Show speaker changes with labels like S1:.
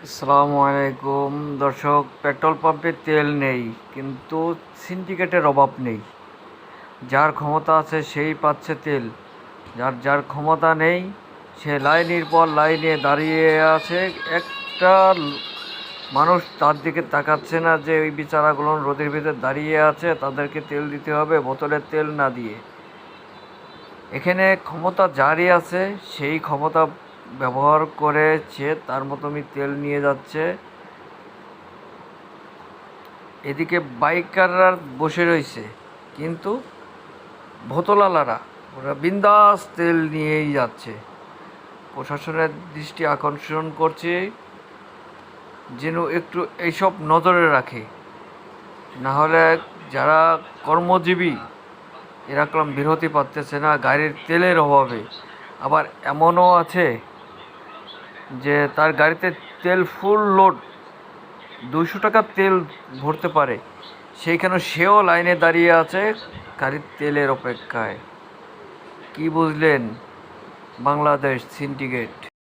S1: আসসালামু আলাইকুম দর্শক, পেট্রোল পাম্পে তেল নেই কিন্তু সিন্ডিকেটের অভাব নেই। যার ক্ষমতা আছে সেই পাচ্ছে তেল, যার যার ক্ষমতা নেই সে লাইনের পর লাইনে দাঁড়িয়ে আছে। একটা মানুষ তার দিকে তাকাচ্ছে না যে ওই বিচারাগুলো রোদের ভিতরে দাঁড়িয়ে আছে, তাদেরকে তেল দিতে হবে বোতলের তেল না দিয়ে। এখানে ক্ষমতা যারই আছে সেই ক্ষমতা ব্যবহার করে সে তার মতনই তেল নিয়ে যাচ্ছে। এদিকে বাইকাররা বসে রয়েছে, কিন্তু বোতলালারা ওরা বিন্দাস তেল নিয়েই যাচ্ছে। প্রশাসনের দৃষ্টি আকর্ষণ করছে যেন একটু এইসব নজরে রাখে, না হলে যারা কর্মজীবী এরা কলম বিরতি পাচ্ছে না গাড়ির তেলের অভাবে। আবার এমনও আছে যে তার গাড়িতে তেল ফুল লোড 200 টাকা তেল ভরতে পারে, সেইখানে সেও লাইনে দাঁড়িয়ে আছে গাড়ির তেলের অপেক্ষায়। কি বুঝলেন বাংলাদেশ সিন্ডিকেট?